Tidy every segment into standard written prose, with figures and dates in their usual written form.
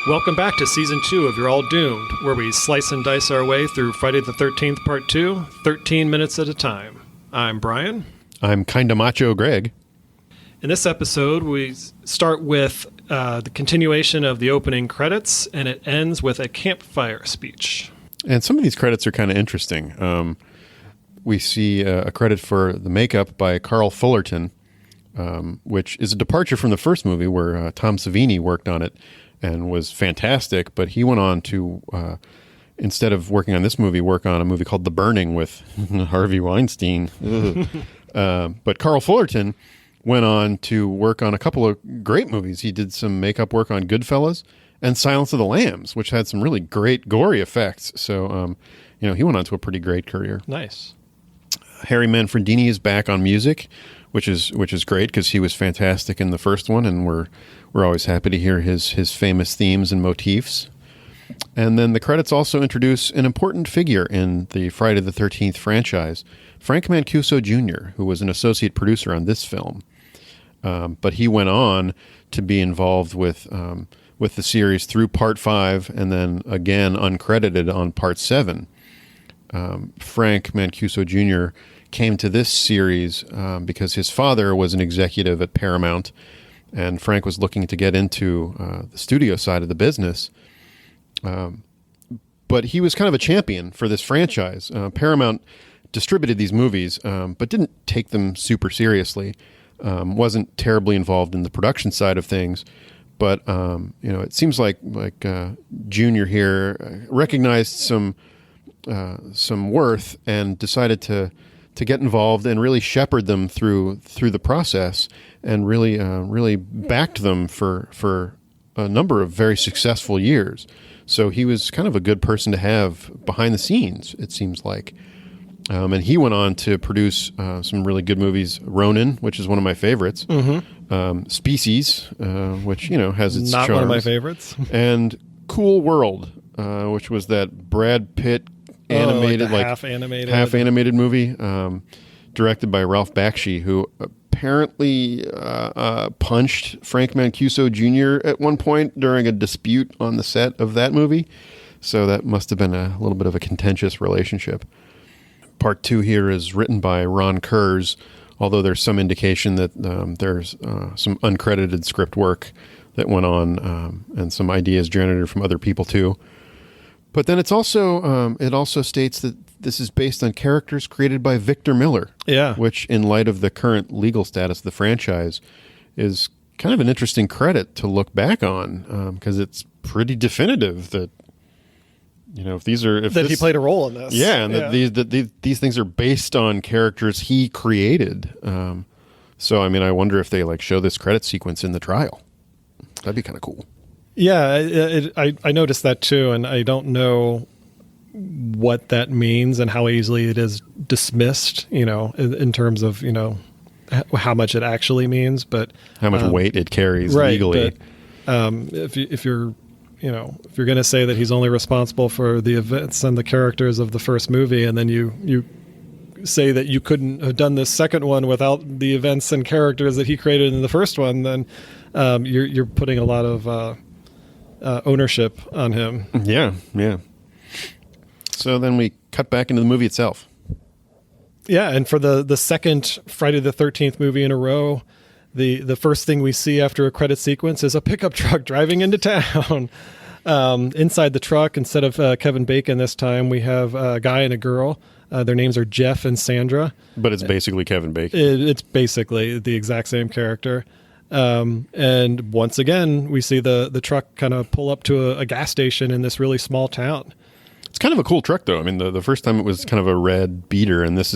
Welcome back to Season 2 of You're All Doomed, where we slice and dice our way through Friday the 13th Part 2, 13 minutes at a time. I'm Brian. I'm Kinda Macho Greg. In this episode, we start with the continuation of the opening credits, and it ends with a campfire speech. And some of these credits are kind of interesting. We see a credit for the makeup by Carl Fullerton, which is a departure from the first movie where Tom Savini worked on it and was fantastic, but he went on to, instead of working on this movie, work on a movie called The Burning with Harvey Weinstein. But Carl Fullerton went on to work on a couple of great movies. He did some makeup work on Goodfellas and Silence of the Lambs, which had some really great gory effects. So, he went on to a pretty great career. Nice. Harry Manfredini is back on music, which is great because he was fantastic in the first one, and we're always happy to hear his famous themes and motifs. And then the credits also introduce an important figure in the Friday the 13th franchise, Frank Mancuso Jr., who was an associate producer on this film. But he went on to be involved with the series through Part 5 and then again uncredited on Part 7. Frank Mancuso Jr. came to this series because his father was an executive at Paramount, and Frank was looking to get into the studio side of the business. But he was kind of a champion for this franchise. Paramount distributed these movies, but didn't take them super seriously. Wasn't terribly involved in the production side of things. But, it seems like Junior here recognized some worth and decided to get involved and really shepherd them through the process and really backed them for a number of very successful years. So he was kind of a good person to have behind the scenes, it seems like. And he went on to produce some really good movies. Ronin, which is one of my favorites. Mm-hmm. Species, which, has its Not charms. one of my favorites. And Cool World, which was that Brad Pitt animated, half animated movie, directed by Ralph Bakshi, who apparently punched Frank Mancuso Jr. at one point during a dispute on the set of that movie. So that must have been a little bit of a contentious relationship. Part 2 here is written by Ron Kurz, although there's some indication that there's some uncredited script work that went on and some ideas generated from other people too. But then it also states that this is based on characters created by Victor Miller. Yeah. Which, in light of the current legal status of the franchise, is kind of an interesting credit to look back on because it's pretty definitive that he played a role in this. Yeah, and that these things are based on characters he created. So I wonder if they show this credit sequence in the trial. That'd be kind of cool. Yeah, I noticed that too, and I don't know what that means and how easily it is dismissed, in terms of, how much it actually means, but how much weight it carries legally. But, if you're going to say that he's only responsible for the events and the characters of the first movie, and then you say that you couldn't have done this second one without the events and characters that he created in the first one, then you're putting a lot of ownership on him. Yeah. So then we cut back into the movie itself. Yeah, and for the second Friday the 13th movie in a row, the first thing we see after a credit sequence is a pickup truck driving into town. Inside the truck, instead of Kevin Bacon this time, we have a guy and a girl. Their names are Jeff and Sandra. But it's basically Kevin Bacon. It's basically the exact same character. And once again, we see the truck kind of pull up to a gas station in this really small town. It's kind of a cool truck, though. The first time it was kind of a red beater, and this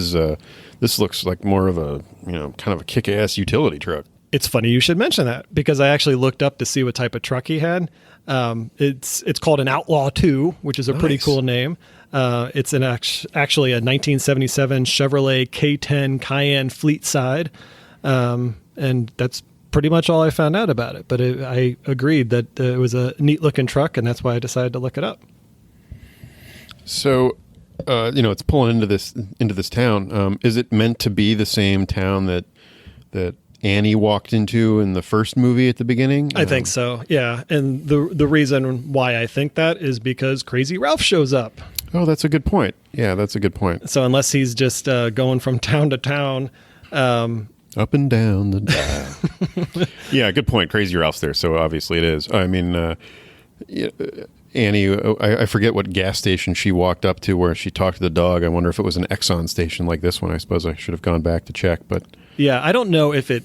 looks like more of a kind of a kick-ass utility truck. It's funny you should mention that because I actually looked up to see what type of truck he had. It's called an Outlaw 2, which is a pretty cool name. It's actually a 1977 Chevrolet K10 Cayenne Fleet Side, and that's pretty much all I found out about it. But I agreed that it was a neat-looking truck, and that's why I decided to look it up. So, it's pulling into this town. Is it meant to be the same town that Annie walked into in the first movie at the beginning. I think so, yeah. And the reason why I think that is because Crazy Ralph shows up. Oh, that's a good point. Yeah, that's a good point. So unless he's just going from town to town. Up and down the dial. Yeah, good point. Crazy Ralph's there, so obviously it is. I mean, Annie, I forget what gas station she walked up to where she talked to the dog. I wonder if it was an Exxon station like this one. I suppose I should have gone back to check. But yeah, I don't know if it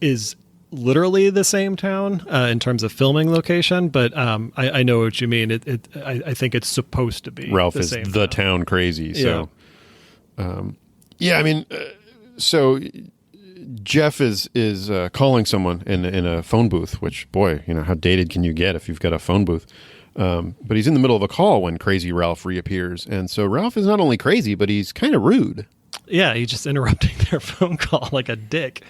is literally the same town in terms of filming location, but I know what you mean. I think it's supposed to be. Ralph the is same the town crazy. So, yeah, I mean, so Jeff is calling someone in a phone booth, which, boy, how dated can you get if you've got a phone booth? But he's in the middle of a call when Crazy Ralph reappears. And so Ralph is not only crazy, but he's kind of rude. Yeah, he's just interrupting their phone call like a dick.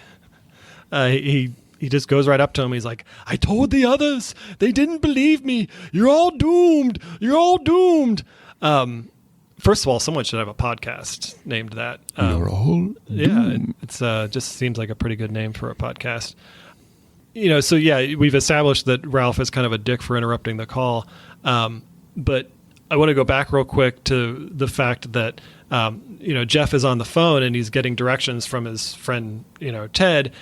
He just goes right up to him. He's like, I told the others. They didn't believe me. You're all doomed. You're all doomed. First of all, someone should have a podcast named that. You're all doomed. Yeah, it's just seems like a pretty good name for a podcast. So yeah, we've established that Ralph is kind of a dick for interrupting the call. But I want to go back real quick to the fact that, Jeff is on the phone and he's getting directions from his friend, Ted.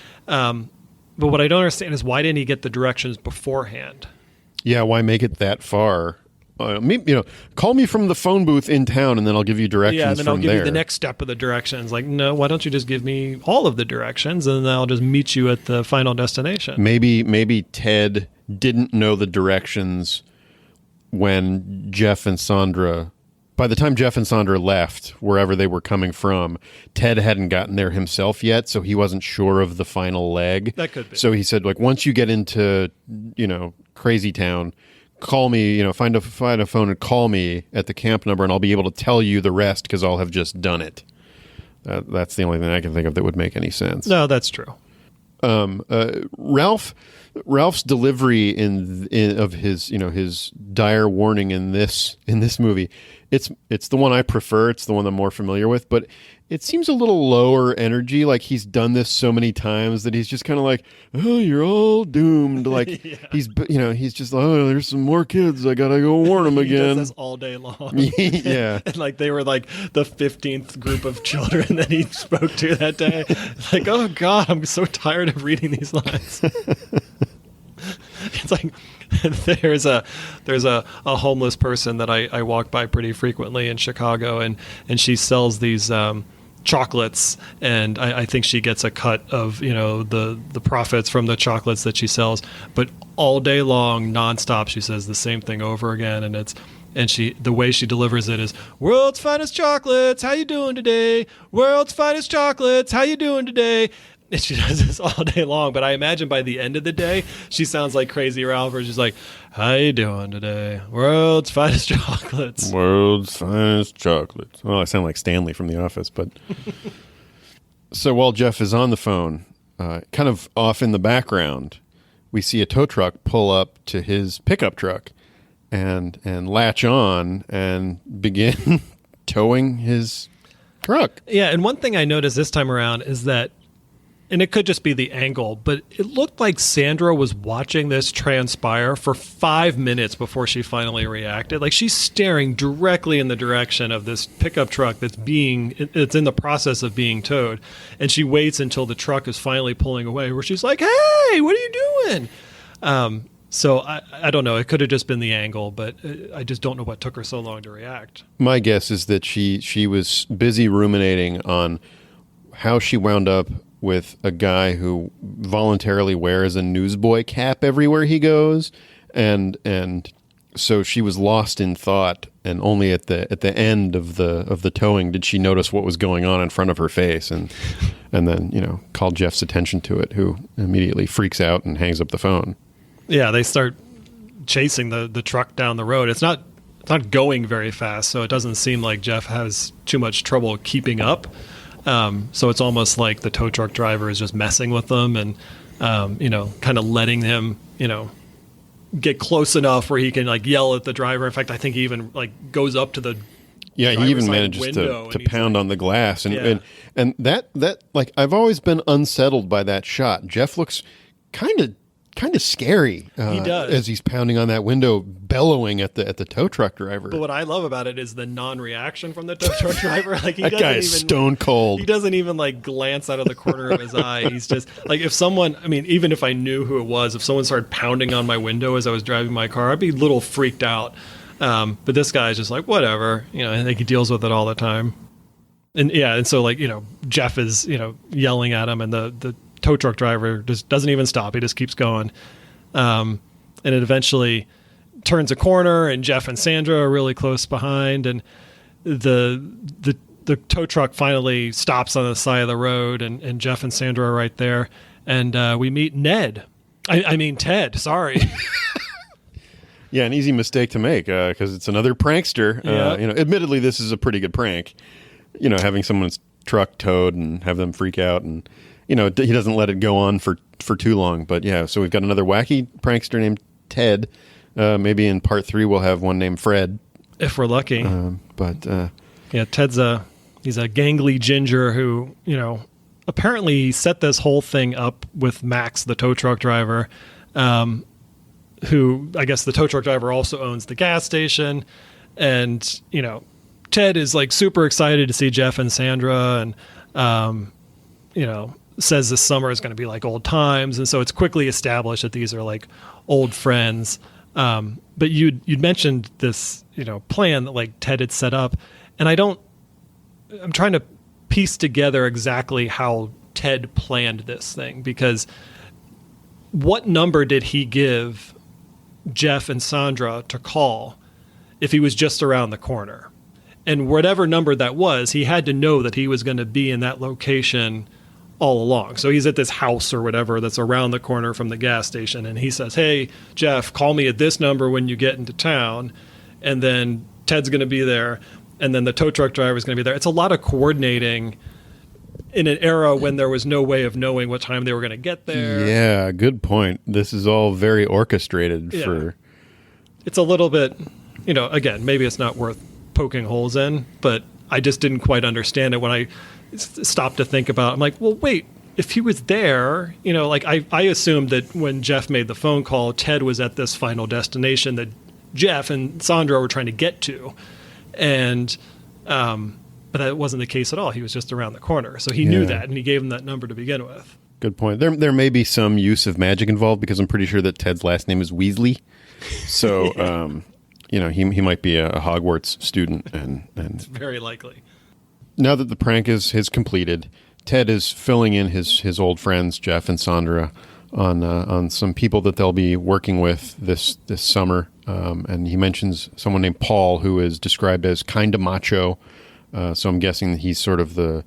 But what I don't understand is why didn't he get the directions beforehand? Yeah, why make it that far? Call me from the phone booth in town, and then I'll give you directions. Yeah, and then I'll give there. you the next step of the directions. Like, no, why don't you just give me all of the directions, and then I'll just meet you at the final destination? Maybe Ted didn't know the directions when Jeff and Sandra. By the time Jeff and Sandra left, wherever they were coming from, Ted hadn't gotten there himself yet, so he wasn't sure of the final leg. That could be. So he said, once you get into, Crazy Town, call me, find a phone and call me at the camp number, and I'll be able to tell you the rest because I'll have just done it. That's the only thing I can think of that would make any sense. No, that's true. Ralph's delivery of his his dire warning in this movie, it's the one I prefer. It's the one I'm more familiar with, but it seems a little lower energy. Like he's done this so many times that he's just kind of like, oh, you're all doomed. Like yeah. He's just oh, there's some more kids. I gotta go warn them again. He does this all day long. Yeah, and like they were like the 15th group of children that he spoke to that day. Like, oh God, I'm so tired of reading these lines. It's like there's a homeless person that I walk by pretty frequently in Chicago, and she sells these chocolates, and I think she gets a cut of the profits from the chocolates that she sells, but all day long, nonstop, she says the same thing over again, and the way she delivers it is, world's finest chocolates, how you doing today? World's finest chocolates, how you doing today? And she does this all day long, but I imagine by the end of the day, she sounds like Crazy Ralph, where she's like, how you doing today? World's finest chocolates. World's finest chocolates. Well, I sound like Stanley from The Office, but... So while Jeff is on the phone, kind of off in the background, we see a tow truck pull up to his pickup truck and latch on and begin towing his truck. Yeah, and one thing I noticed this time around is that, and it could just be the angle, but it looked like Sandra was watching this transpire for 5 minutes before she finally reacted. Like she's staring directly in the direction of this pickup truck it's in the process of being towed. And she waits until the truck is finally pulling away, where she's like, hey, what are you doing? So I don't know. It could have just been the angle, but I just don't know what took her so long to react. My guess is that she was busy ruminating on how she wound up with a guy who voluntarily wears a newsboy cap everywhere he goes, and so she was lost in thought, and only at the end of the towing did she notice what was going on in front of her face, and then called Jeff's attention to it, who immediately freaks out and hangs up the phone. Yeah, they start chasing the truck down the road. It's not going very fast, so it doesn't seem like Jeff has too much trouble keeping up. So it's almost like the tow truck driver is just messing with them and, kind of letting him, get close enough where he can like yell at the driver. In fact, I think he even like goes up to the Yeah, he driver's even side manages window, to and he's pound like- on the glass, and Yeah. and that like I've always been unsettled by that shot. Jeff looks kind of scary. He does. As he's pounding on that window, bellowing at the tow truck driver. But what I love about it is the non-reaction from the tow truck driver. Like he that doesn't guy is even stone cold. He doesn't even like glance out of the corner of his eye. He's just like, if someone, I mean, even if I knew who it was, if someone started pounding on my window as I was driving my car, I'd be a little freaked out. But this guy's just like, whatever, I think he deals with it all the time. And so like, Jeff is, yelling at him, and the tow truck driver just doesn't even stop. He just keeps going. And it eventually turns a corner, and Jeff and Sandra are really close behind, and the tow truck finally stops on the side of the road, and Jeff and Sandra are right there. And we meet Ned. I mean, Ted, sorry. Yeah, an easy mistake to make because it's another prankster. Yeah. Admittedly, this is a pretty good prank. Having someone's truck towed and have them freak out, and he doesn't let it go on for too long. But yeah, so we've got another wacky prankster named Ted. Maybe in part 3 we'll have one named Fred, If we're lucky. Yeah, Ted's he's a gangly ginger who apparently set this whole thing up with Max, the tow truck driver. Who I guess the tow truck driver also owns the gas station. And, Ted is like super excited to see Jeff and Sandra, and, says this summer is going to be like old times. And so it's quickly established that these are like old friends. But you'd mentioned this, plan that like Ted had set up, and I'm trying to piece together exactly how Ted planned this thing, because what number did he give Jeff and Sandra to call if he was just around the corner? And whatever number that was, he had to know that he was going to be in that location all along. So he's at this house or whatever that's around the corner from the gas station, and he says, "Hey, Jeff, call me at this number when you get into town." And then Ted's going to be there, and then the tow truck driver is going to be there. It's a lot of coordinating in an era when there was no way of knowing what time they were going to get there. Yeah, good point. This is all very orchestrated for... It's a little bit, again, maybe it's not worth poking holes in, but I just didn't quite understand it when I stopped to think about it. I'm like, well, wait, if he was there, I assumed that when Jeff made the phone call, Ted was at this final destination that Jeff and Sandra were trying to get to. And, but that wasn't the case at all. He was just around the corner. So he knew that, and he gave him that number to begin with. Good point. There may be some use of magic involved, because I'm pretty sure that Ted's last name is Weasley. So, he might be a Hogwarts student. And It's very likely. Now that the prank is completed, Ted is filling in his old friends, Jeff and Sandra, on some people that they'll be working with this summer. And he mentions someone named Paul, who is described as kind of macho. So I'm guessing that he's sort of the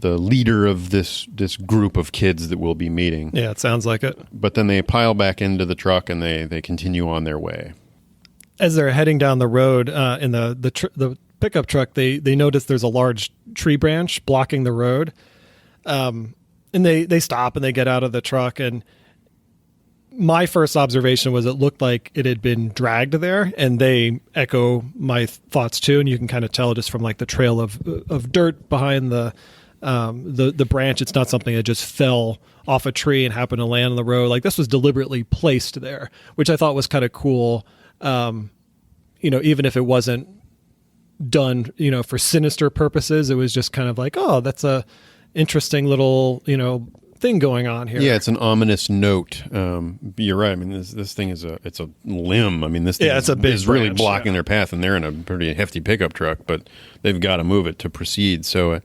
leader of this group of kids that we'll be meeting. Yeah, it sounds like it. But then they pile back into the truck, and they continue on their way. As they're heading down the road in the pickup truck, they notice there's a large tree branch blocking the road. And they stop and they get out of the truck, and my first observation was it looked like it had been dragged there, and they echo my thoughts too. And you can kind of tell just from like the trail of dirt behind the branch. It's not something that just fell off a tree and happened to land on the road. Like, this was deliberately placed there, which I thought was kind of cool. Even if it wasn't done, for sinister purposes, it was just kind of like, oh, that's a interesting little, thing going on here. Yeah, it's an ominous note. You're right. I mean, this thing it's a limb. I mean, this thing it's a big is really branch, blocking their path, and they're in a pretty hefty pickup truck, but they've got to move it to proceed. So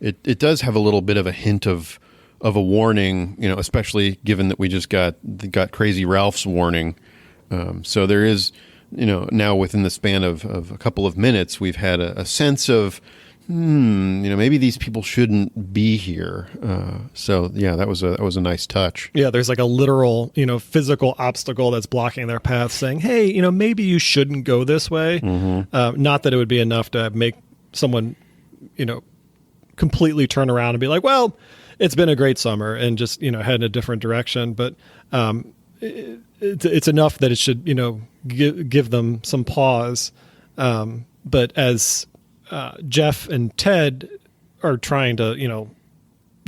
it does have a little bit of a hint of a warning, especially given that we just got Crazy Ralph's warning. So there is, now within the span of a couple of minutes, we've had a sense of, maybe these people shouldn't be here. So yeah, that was a nice touch. Yeah, there's like a literal, physical obstacle that's blocking their path, saying, hey, maybe you shouldn't go this way. Mm-hmm. Not that it would be enough to make someone, completely turn around and be like, well, it's been a great summer, and just, head in a different direction. But it's enough that it should, give them some pause. But as Jeff and Ted are trying to,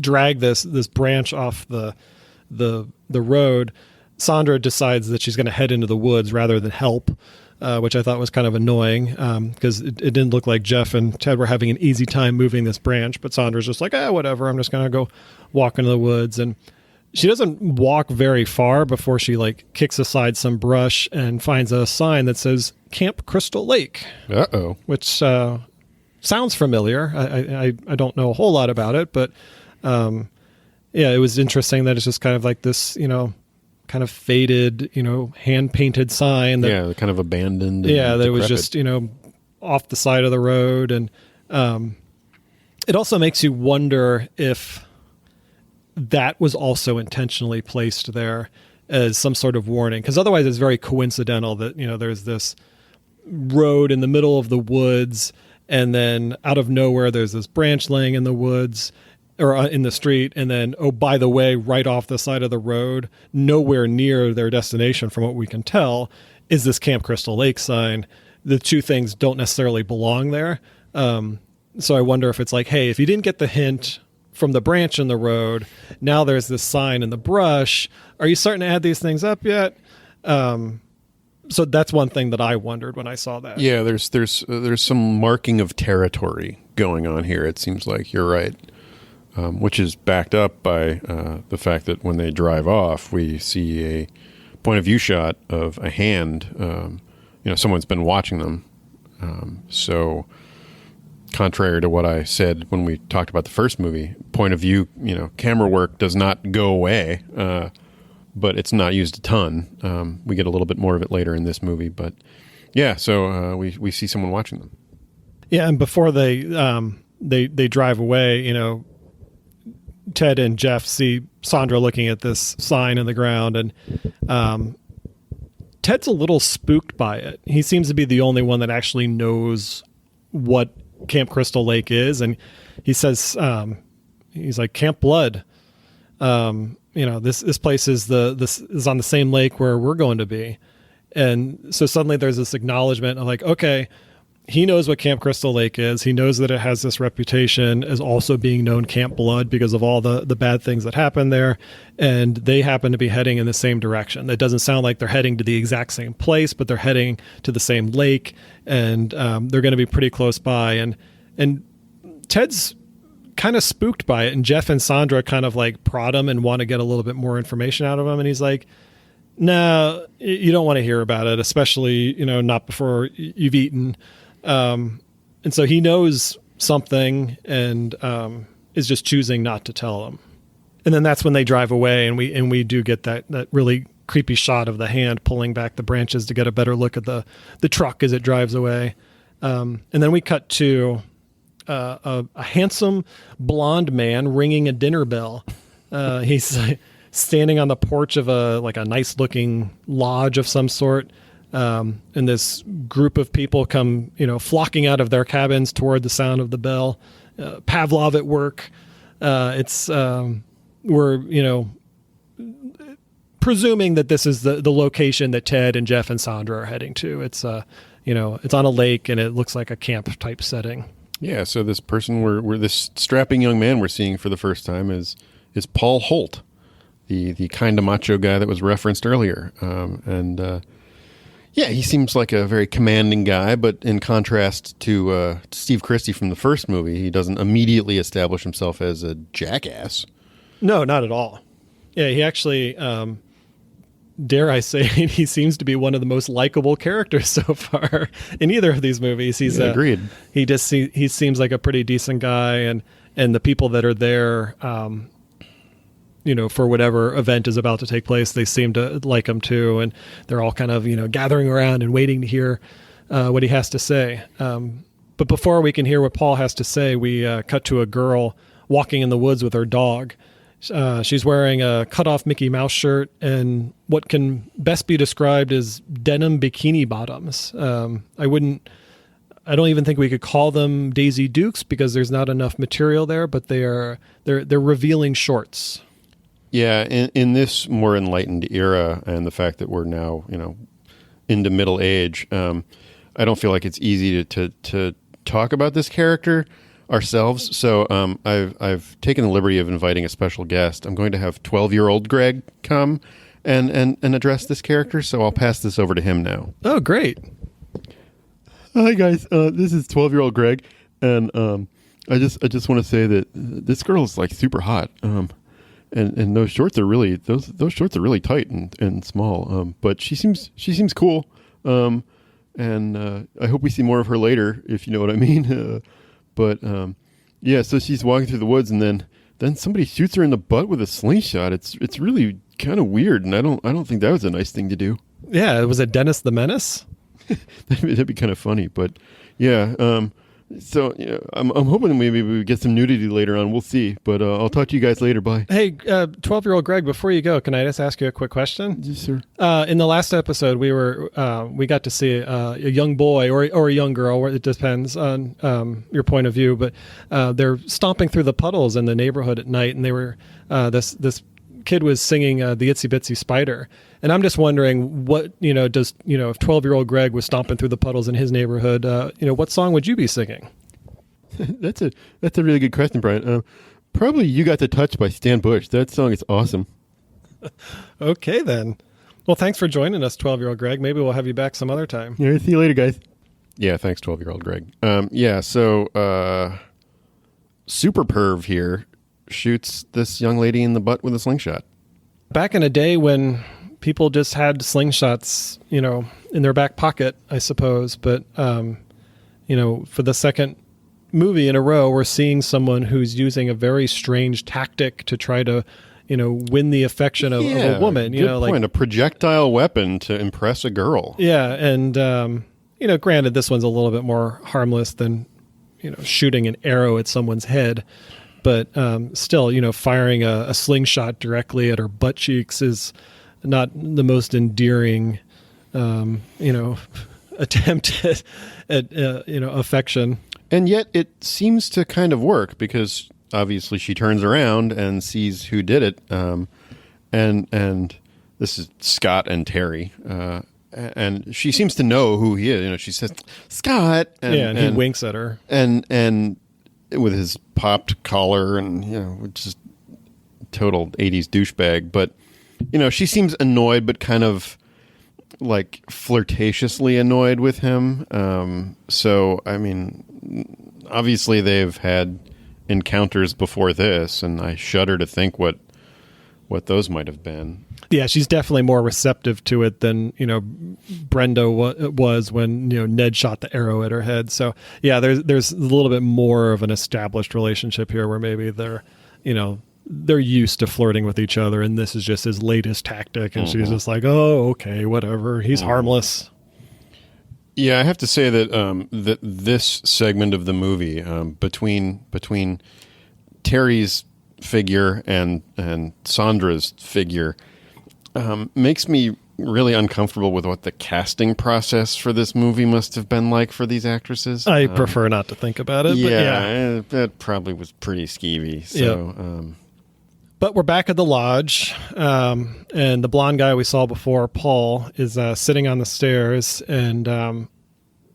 drag this branch off the road, Sandra decides that she's going to head into the woods rather than help, which I thought was kind of annoying because it didn't look like Jeff and Ted were having an easy time moving this branch. But Sandra's just like, whatever, I'm just going to go walk into the woods. And she doesn't walk very far before she kicks aside some brush and finds a sign that says Camp Crystal Lake. Uh-oh. Which sounds familiar. I don't know a whole lot about it, but it was interesting that it's just kind of like this, kind of faded, hand-painted sign. That, kind of abandoned. That it was just, off the side of the road. And it also makes you wonder if that was also intentionally placed there as some sort of warning. Because otherwise it's very coincidental that, there's this road in the middle of the woods, and then out of nowhere there's this branch laying in the woods or in the street, and then, oh, by the way, right off the side of the road, nowhere near their destination from what we can tell, is this Camp Crystal Lake sign. The two things don't necessarily belong there. So I wonder if it's like, hey, if you didn't get the hint from the branch in the road, now there's this sign in the brush. Are you starting to add these things up yet? So that's one thing that I wondered when I saw that. Yeah, there's some marking of territory going on here. It seems like you're right, which is backed up by the fact that when they drive off, we see a point of view shot of a hand. Someone's been watching them. So contrary to what I said when we talked about the first movie, point of view, camera work does not go away. But it's not used a ton. We get a little bit more of it later in this movie, but so we see someone watching them. Yeah, and before they drive away, Ted and Jeff see Sandra looking at this sign in the ground, and Ted's a little spooked by it. He seems to be the only one that actually knows what Camp Crystal Lake is, and he says, he's like, Camp Blood. This place is is on the same lake where we're going to be. And so suddenly there's this acknowledgement of okay, he knows what Camp Crystal Lake is. He knows that it has this reputation as also being known Camp Blood because of all the bad things that happen there. And they happen to be heading in the same direction. It doesn't sound like they're heading to the exact same place, but they're heading to the same lake, and they're going to be pretty close by. And Ted's kind of spooked by it, and Jeff and Sandra kind of prod him and want to get a little bit more information out of him, and he's like, no, you don't want to hear about it, especially not before you've eaten. And so he knows something and is just choosing not to tell them. And then that's when they drive away, and we do get that really creepy shot of the hand pulling back the branches to get a better look at the truck as it drives away. And then we cut to a handsome blonde man ringing a dinner bell. He's standing on the porch of a nice looking lodge of some sort. And this group of people come, flocking out of their cabins toward the sound of the bell. Pavlov at work. We're, presuming that this is the location that Ted and Jeff and Sandra are heading to. It's, it's on a lake, and it looks like a camp type setting. Yeah, so this person we're this strapping young man we're seeing for the first time is Paul Holt, the kind of macho guy that was referenced earlier. He seems like a very commanding guy, but in contrast to Steve Christie from the first movie, he doesn't immediately establish himself as a jackass. No, not at all. Yeah, he actually, dare I say, he seems to be one of the most likable characters so far in either of these movies. He's agreed. He seems like a pretty decent guy, and the people that are there, for whatever event is about to take place, they seem to like him too, and they're all kind of gathering around and waiting to hear what he has to say. But before we can hear what Paul has to say, we cut to a girl walking in the woods with her dog. She's wearing a cut-off Mickey Mouse shirt and what can best be described as denim bikini bottoms. I don't even think we could call them Daisy Dukes because there's not enough material there, but they're revealing shorts. Yeah, in this more enlightened era, and the fact that we're now into middle age, I don't feel like it's easy to talk about this character ourselves. So I've taken the liberty of inviting a special guest. I'm going to have 12-year-old Greg come and address this character. So I'll pass this over to him now. Oh, great. Hi guys, this is 12-year-old Greg, and I just want to say that this girl is like super hot. And those shorts are really those shorts are really tight and small. But she seems cool. And I hope we see more of her later, if you know what I mean. Yeah. So she's walking through the woods, and then somebody shoots her in the butt with a slingshot. It's really kind of weird, and I don't think that was a nice thing to do. Yeah, was it Dennis the Menace? That'd be kind of funny, but yeah. So I'm hoping maybe we get some nudity later on. We'll see, but I'll talk to you guys later. Bye. Hey, 12-year-old Greg, before you go, can I just ask you a quick question? Yes, sir. In the last episode, we got to see a young boy or a young girl. It depends on your point of view, but they're stomping through the puddles in the neighborhood at night, and they were this kid was singing the Itsy Bitsy Spider. And I'm just wondering what, if 12-year-old Greg was stomping through the puddles in his neighborhood, what song would you be singing? That's a really good question, Brian. Probably You Got the Touch by Stan Bush. That song is awesome. Okay, then. Well, thanks for joining us, 12-year-old Greg. Maybe we'll have you back some other time. Yeah, see you later, guys. Yeah, thanks, 12-year-old Greg. So Super Perv here shoots this young lady in the butt with a slingshot. Back in a day when people just had slingshots, in their back pocket, I suppose. But, for the second movie in a row, we're seeing someone who's using a very strange tactic to try to, win the affection of a woman. Good point. A projectile weapon to impress a girl. Yeah. And, granted, this one's a little bit more harmless than, shooting an arrow at someone's head. But still, firing a slingshot directly at her butt cheeks is not the most endearing, attempt at affection. And yet it seems to kind of work because obviously she turns around and sees who did it. And this is Scott and Terry. And she seems to know who he is. She says, Scott. And he winks at her. And with his popped collar and, just total 80s douchebag. But, she seems annoyed, but kind of like flirtatiously annoyed with him. So, I mean, obviously they've had encounters before this, and I shudder to think what those might have been. Yeah, she's definitely more receptive to it than, Brenda was when, Ned shot the arrow at her head. So, yeah, there's a little bit more of an established relationship here where maybe they're used to flirting with each other, and this is just his latest tactic, and she's just like, oh, okay, whatever. He's harmless. Yeah, I have to say that this segment of the movie, between Terry's figure and Sandra's figure, makes me really uncomfortable with what the casting process for this movie must have been like for these actresses. I prefer not to think about it. Yeah, that probably was pretty skeevy. So, But we're back at the lodge, and the blonde guy we saw before, Paul, is sitting on the stairs, and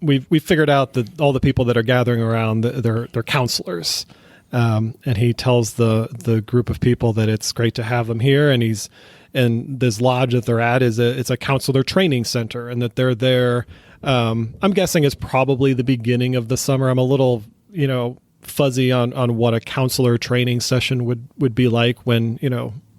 we figured out that all the people that are gathering around, they're counselors. And he tells the group of people that it's great to have them here, and this lodge that they're at it's a counselor training center, and that they're there. I'm guessing it's probably the beginning of the summer. I'm a little, fuzzy on what a counselor training session would be like when,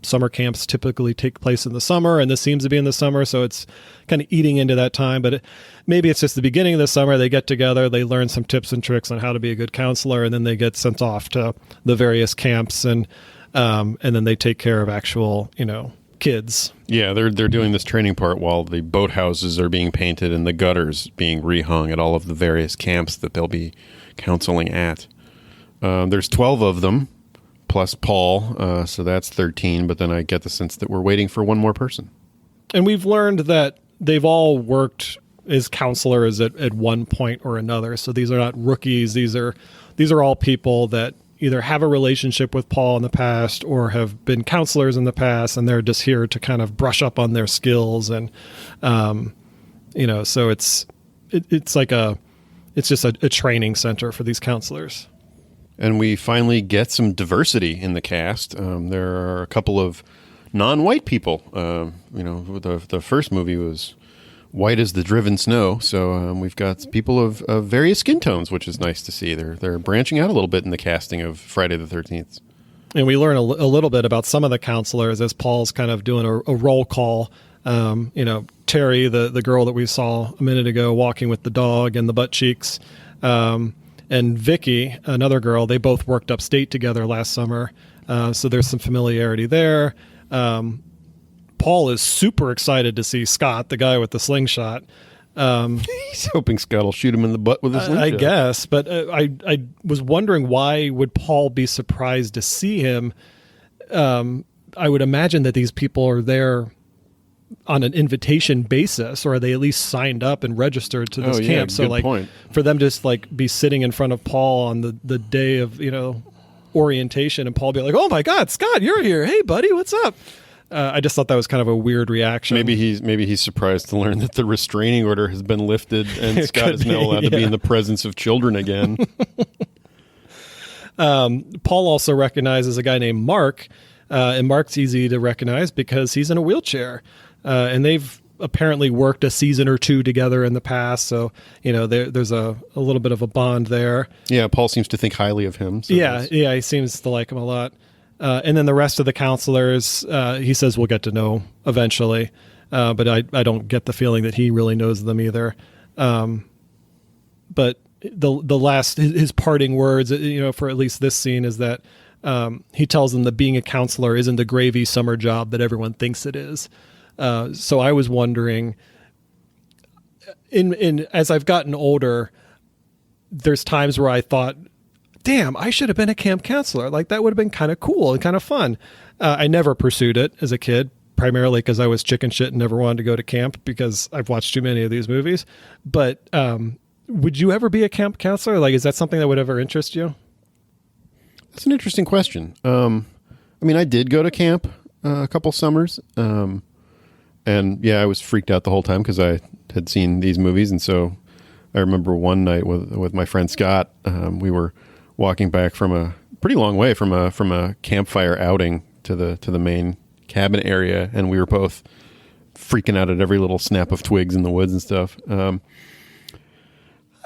summer camps typically take place in the summer, and this seems to be in the summer, so it's kind of eating into that time. But maybe it's just the beginning of the summer. They get together, they learn some tips and tricks on how to be a good counselor, and then they get sent off to the various camps, and then they take care of actual, kids. Yeah, they're doing this training part while the boathouses are being painted and the gutters being rehung at all of the various camps that they'll be counseling at. There's 12 of them, plus Paul, so that's 13, but then I get the sense that we're waiting for one more person. And we've learned that they've all worked as counselors at one point or another, so these are not rookies. These are all people that either have a relationship with Paul in the past or have been counselors in the past, and they're just here to kind of brush up on their skills. And, so it's like it's just a training center for these counselors. And we finally get some diversity in the cast. There are a couple of non-white people. The first movie was white as the driven snow, so we've got people of various skin tones, which is nice to see. They're branching out a little bit in the casting of Friday the 13th. And we learn a little bit about some of the counselors as Paul's kind of doing a roll call. Terry, the girl that we saw a minute ago walking with the dog and the butt cheeks, and Vicky, another girl, they both worked upstate together last summer. So there's some familiarity there. Paul is super excited to see Scott, the guy with the slingshot. He's hoping Scott will shoot him in the butt with his slingshot. I guess, but I was wondering, why would Paul be surprised to see him? I would imagine that these people are there on an invitation basis, or are they at least signed up and registered to this camp? So point. For them to just be sitting in front of Paul on the day of, orientation, and Paul be like, "Oh my God, Scott, you're here. Hey buddy, what's up?" I just thought that was kind of a weird reaction. Maybe he's surprised to learn that the restraining order has been lifted and Scott is now allowed to be in the presence of children again. Paul also recognizes a guy named Mark, and Mark's easy to recognize because he's in a wheelchair. And they've apparently worked a season or two together in the past. So, there's a little bit of a bond there. Yeah, Paul seems to think highly of him. So yeah, he seems to like him a lot. And then the rest of the counselors, he says we'll get to know eventually. But I don't get the feeling that he really knows them either. But the last, his parting words, for at least this scene, is that he tells them that being a counselor isn't the gravy summer job that everyone thinks it is. So I was wondering, as I've gotten older, there's times where I thought, damn, I should have been a camp counselor. Like, that would have been kind of cool and kind of fun. I never pursued it as a kid, primarily because I was chicken shit and never wanted to go to camp because I've watched too many of these movies. But would you ever be a camp counselor? Like, is that something that would ever interest you? That's an interesting question. I did go to camp a couple summers. And yeah, I was freaked out the whole time because I had seen these movies. And so I remember one night with my friend Scott, we were walking back from a pretty long way from a campfire outing to the main cabin area. And we were both freaking out at every little snap of twigs in the woods and stuff. I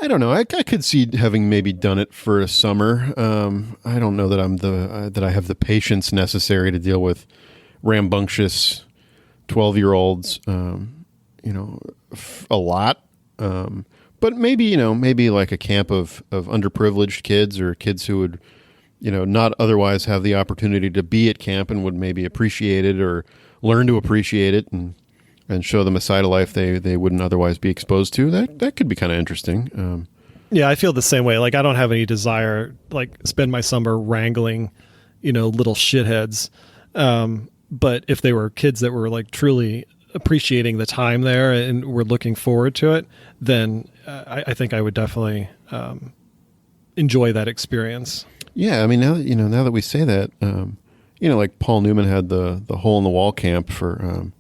don't know. I could see having maybe done it for a summer. I don't know that that I have the patience necessary to deal with rambunctious 12-year-olds, a lot. But maybe like a camp of underprivileged kids or kids who would, not otherwise have the opportunity to be at camp and would maybe appreciate it or learn to appreciate it and show them a side of life they wouldn't otherwise be exposed to. That could be kind of interesting. Yeah, I feel the same way. Like, I don't have any desire, spend my summer wrangling, little shitheads. But if they were kids that were truly appreciating the time there and were looking forward to it, then I think I would definitely enjoy that experience. Yeah, I mean, now that we say that, like Paul Newman had the hole in the wall camp for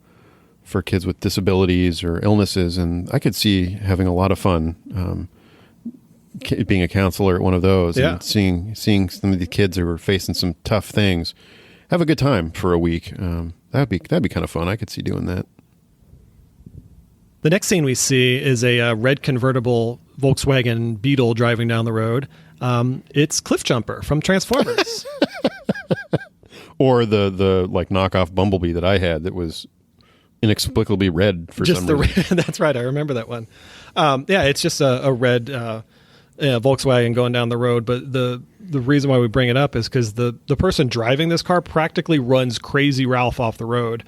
kids with disabilities or illnesses, and I could see having a lot of fun being a counselor at one of those, and seeing some of the kids who were facing some tough things. Have a good time for a week. That'd be kind of fun. I could see doing that. The next scene we see is a red convertible Volkswagen Beetle driving down the road. It's Cliff Jumper from Transformers. Or the knockoff Bumblebee that I had that was inexplicably red for some reason. That's right. I remember that one. It's just a red Volkswagen going down the road. But the reason why we bring it up is because the person driving this car practically runs Crazy Ralph off the road.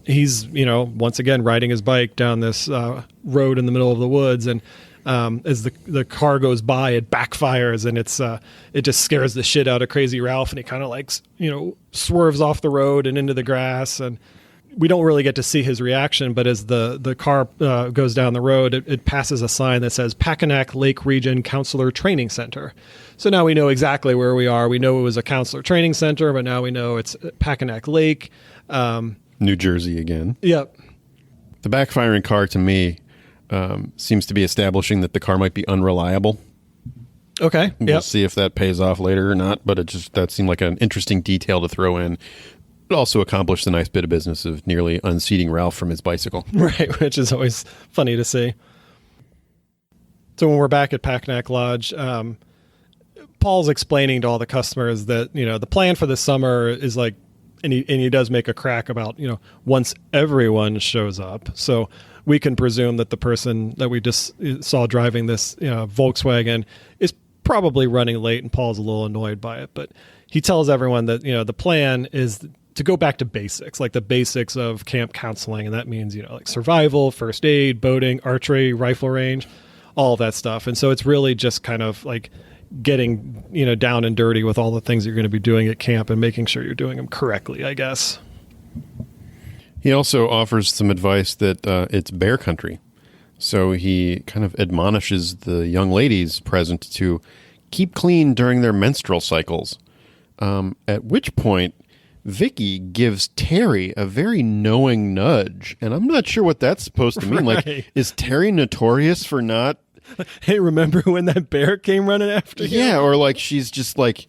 He's, once again, riding his bike down this road in the middle of the woods. And as the car goes by, it backfires and it just scares the shit out of Crazy Ralph. And he kind of swerves off the road and into the grass. And we don't really get to see his reaction, but as the car goes down the road, it passes a sign that says Packanack Lake Region Counselor Training Center. So now we know exactly where we are. We know it was a counselor training center, but now we know it's Packanack Lake. New Jersey again. Yep. The backfiring car to me, seems to be establishing that the car might be unreliable. Okay. We'll see if that pays off later or not, but that seemed like an interesting detail to throw in. It also accomplished the nice bit of business of nearly unseating Ralph from his bicycle. Right, which is always funny to see. So when we're back at Packnack Lodge, Paul's explaining to all the customers that, the plan for the summer is like, and he does make a crack about, once everyone shows up. So we can presume that the person that we just saw driving this Volkswagen is probably running late, and Paul's a little annoyed by it. But he tells everyone that, the plan is to go back to basics, like the basics of camp counseling. And that means, like survival, first aid, boating, archery, rifle range, all of that stuff. And so it's really just kind of like getting, down and dirty with all the things you're going to be doing at camp and making sure you're doing them correctly, I guess. He also offers some advice that it's bear country. So he kind of admonishes the young ladies present to keep clean during their menstrual cycles. At which point, Vicky gives Terry a very knowing nudge. And I'm not sure what that's supposed to mean. Right. Like, is Terry notorious for not... Hey, remember when that bear came running after you? Yeah, or like she's just like,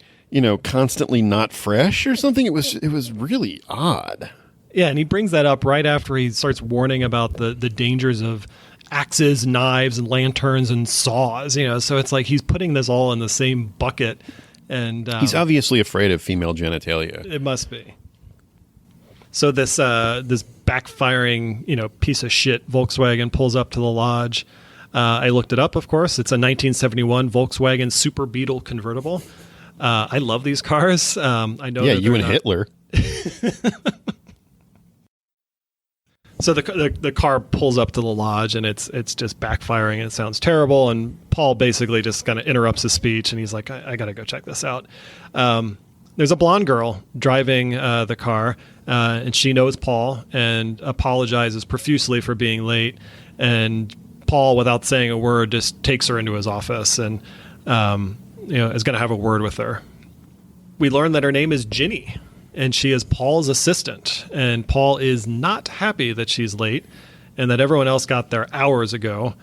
constantly not fresh or something. It was really odd. Yeah, and he brings that up right after he starts warning about the dangers of axes, knives, and lanterns and saws. So it's like he's putting this all in the same bucket. And he's obviously afraid of female genitalia. It must be. So this backfiring, piece of shit Volkswagen pulls up to the lodge. I looked it up, of course. It's a 1971 Volkswagen Super Beetle convertible. I love these cars. I know. Yeah, you and Hitler. So the car pulls up to the lodge, and it's just backfiring, and it sounds terrible. And Paul basically just kind of interrupts his speech, and he's like, I got to go check this out. There's a blonde girl driving the car, and she knows Paul and apologizes profusely for being late. And Paul, without saying a word, just takes her into his office and is going to have a word with her. We learn that her name is Ginny, and she is Paul's assistant. And Paul is not happy that she's late and that everyone else got there hours ago.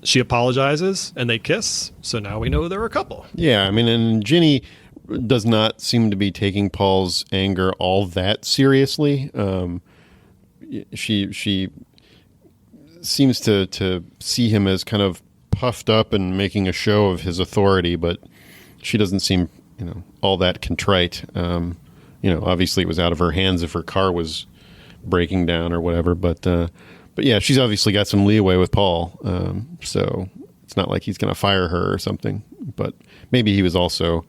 She apologizes, and they kiss. So now we know they're a couple. Yeah, I mean, and Ginny does not seem to be taking Paul's anger all that seriously. She seems to see him as kind of puffed up and making a show of his authority, but she doesn't seem, all that contrite. Obviously it was out of her hands if her car was breaking down or whatever, but yeah, she's obviously got some leeway with Paul. So it's not like he's going to fire her or something, but maybe he was also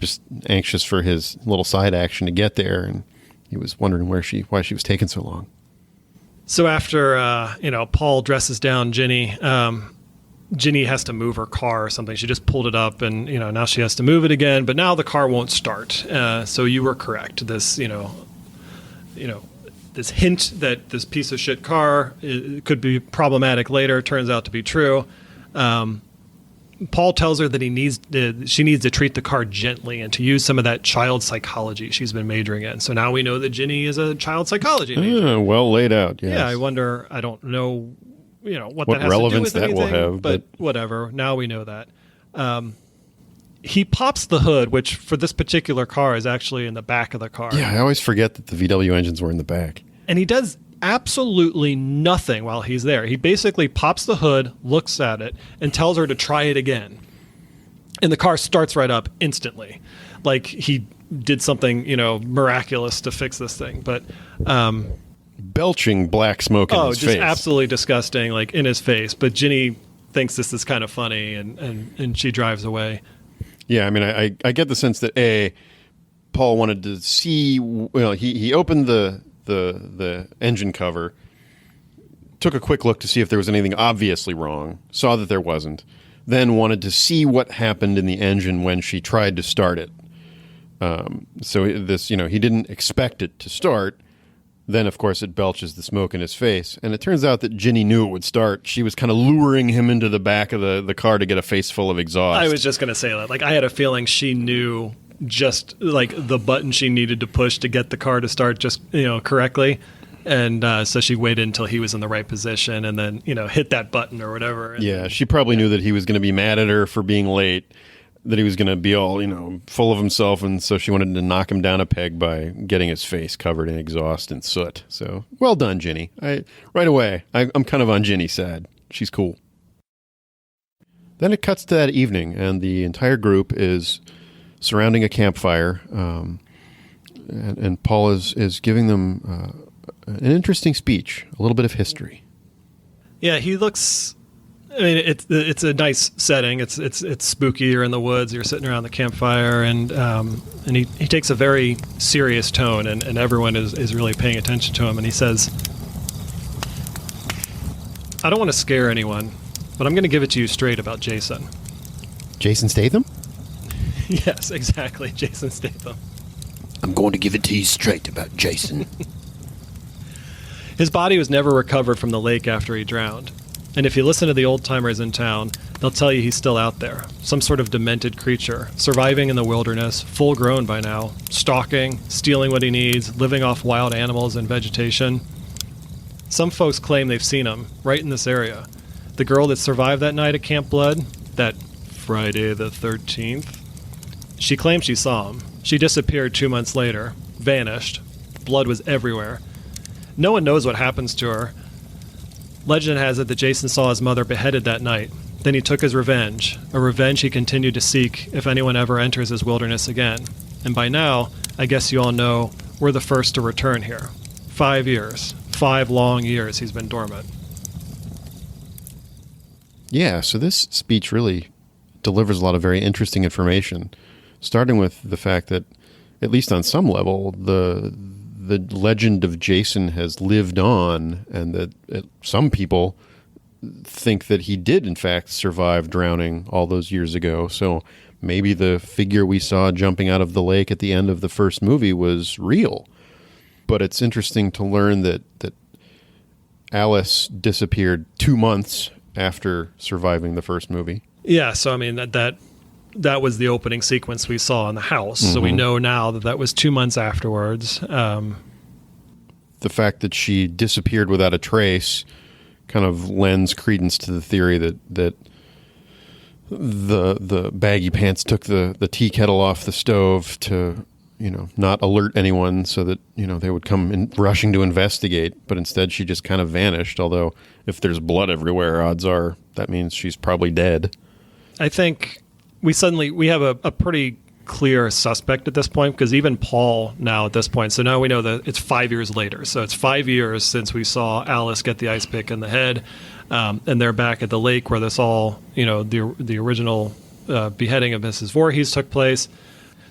just anxious for his little side action to get there, and he was wondering why she was taking so long. So after, Paul dresses down Ginny, Ginny has to move her car or something. She just pulled it up, and, now she has to move it again, but now the car won't start. So you were correct. This, this hint that this piece of shit car could be problematic later turns out to be true. Paul tells her that she needs to treat the car gently and to use some of that child psychology she's been majoring in. So now we know that Ginny is a child psychology major. Well laid out, yes. Yeah, I don't know, what that has relevance to do with that anything, will have, but whatever. Now we know that. He pops the hood, which for this particular car is actually in the back of the car. Yeah, I always forget that the VW engines were in the back. And he does absolutely nothing while he's there. He basically pops the hood, looks at it, and tells her to try it again. And the car starts right up instantly. Like he did something, miraculous to fix this thing. But belching black smoke in his face. Oh, just absolutely disgusting, like in his face. But Ginny thinks this is kind of funny, and she drives away. Yeah, I mean, I get the sense that Paul wanted to see. Well, he opened the engine cover, took a quick look to see if there was anything obviously wrong, saw that there wasn't, then wanted to see what happened in the engine when she tried to start it. So this, he didn't expect it to start. Then, of course, it belches the smoke in his face. And it turns out that Ginny knew it would start. She was kind of luring him into the back of the car to get a face full of exhaust. I was just going to say that. Like, I had a feeling she knew just, like, the button she needed to push to get the car to start just, correctly. And so she waited until he was in the right position and then, hit that button or whatever. And Yeah, she probably knew that he was going to be mad at her for being late, that he was going to be all, full of himself. And so she wanted to knock him down a peg by getting his face covered in exhaust and soot. So well done, Ginny. Right away, I'm kind of on Ginny's side. She's cool. Then it cuts to that evening, and the entire group is surrounding a campfire. And Paul is giving them an interesting speech, a little bit of history. Yeah, he looks. I mean, it's a nice setting. It's spooky. You're in the woods. You're sitting around the campfire, and he takes a very serious tone, and everyone is really paying attention to him. And he says, "I don't want to scare anyone, but I'm going to give it to you straight about Jason." Jason Statham? Yes, exactly, Jason Statham. I'm going to give it to you straight about Jason. His body was never recovered from the lake after he drowned. And if you listen to the old-timers in town, they'll tell you he's still out there. Some sort of demented creature, surviving in the wilderness, full-grown by now, stalking, stealing what he needs, living off wild animals and vegetation. Some folks claim they've seen him, right in this area. The girl that survived that night at Camp Blood, that Friday the 13th, she claimed she saw him. She disappeared 2 months later, vanished. Blood was everywhere. No one knows what happens to her. Legend has it that Jason saw his mother beheaded that night. Then he took his revenge, a revenge he continued to seek if anyone ever enters his wilderness again. And by now, I guess you all know, we're the first to return here. 5 years. 5 long years he's been dormant. Yeah, so this speech really delivers a lot of very interesting information, starting with the fact that, at least on some level, the legend of Jason has lived on, and that some people think that he did, in fact, survive drowning all those years ago. So maybe the figure we saw jumping out of the lake at the end of the first movie was real. But it's interesting to learn that Alice disappeared 2 months after surviving the first movie. Yeah, so I mean, that was the opening sequence we saw in the house. Mm-hmm. So we know now that was 2 months afterwards. The fact that she disappeared without a trace kind of lends credence to the theory that the baggy pants took the tea kettle off the stove to, not alert anyone so that, they would come rushing to investigate. But instead she just kind of vanished. Although if there's blood everywhere, odds are that means she's probably dead. I think we have a pretty clear suspect at this point, because even Paul now at this point, so now we know that it's 5 years later. So it's 5 years since we saw Alice get the ice pick in the head, and they're back at the lake where this all, the original beheading of Mrs. Voorhees took place.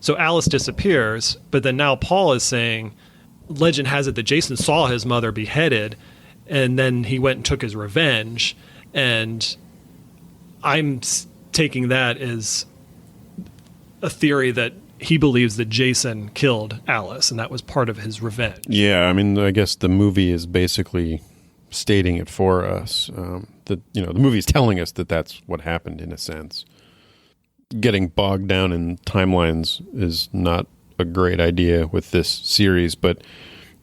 So Alice disappears, but then now Paul is saying, legend has it that Jason saw his mother beheaded, and then he went and took his revenge, and I'm taking that as a theory that he believes that Jason killed Alice, and that was part of his revenge. Yeah, I mean, I guess the movie is basically stating it for us. The movie is telling us that that's what happened in a sense. Getting bogged down in timelines is not a great idea with this series, but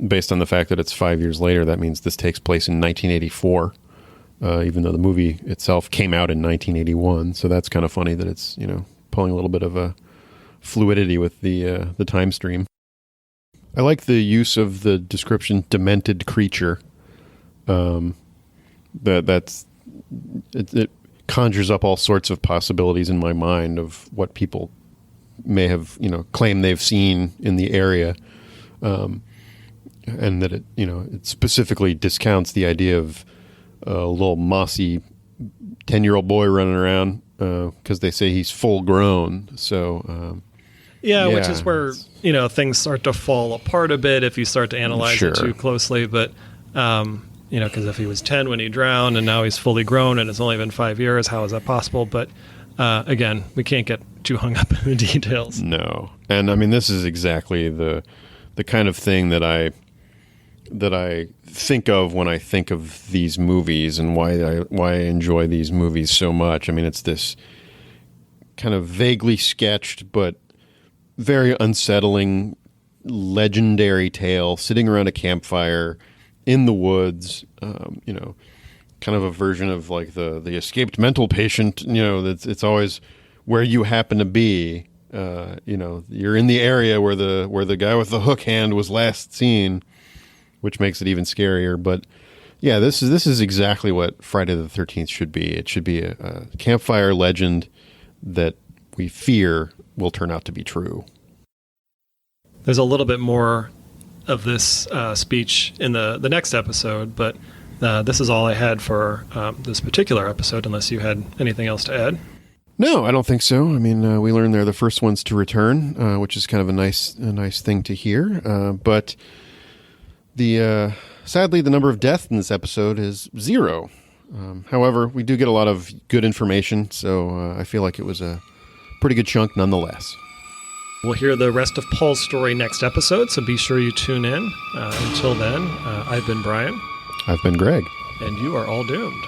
based on the fact that it's 5 years later, that means this takes place in 1984. Even though the movie itself came out in 1981. So that's kind of funny that it's, pulling a little bit of a fluidity with the time stream. I like the use of the description demented creature. It conjures up all sorts of possibilities in my mind of what people may have, claim they've seen in the area. And that it specifically discounts the idea of a little mossy 10-year-old boy running around because they say he's full grown. So, which is where, things start to fall apart a bit if you start to analyze it too closely. But, because if he was 10 when he drowned and now he's fully grown and it's only been 5 years, how is that possible? But again, we can't get too hung up in the details. No. And I mean, this is exactly the kind of thing that I think of when I think of these movies and why I enjoy these movies so much. I mean, it's this kind of vaguely sketched but very unsettling, legendary tale sitting around a campfire in the woods, kind of a version of like the escaped mental patient, it's always where you happen to be. You're in the area where the guy with the hook hand was last seen, which makes it even scarier. But yeah, this is exactly what Friday the 13th should be. It should be a campfire legend that we fear will turn out to be true. There's a little bit more of this speech in the next episode, but this is all I had for this particular episode, unless you had anything else to add. No, I don't think so. I mean, we learned they're the first ones to return, which is kind of a nice thing to hear. But sadly, the number of deaths in this episode is 0. However, we do get a lot of good information, so I feel like it was a pretty good chunk nonetheless. We'll hear the rest of Paul's story next episode, so be sure you tune in. Until then, I've been Brian. I've been Greg. And you are all doomed.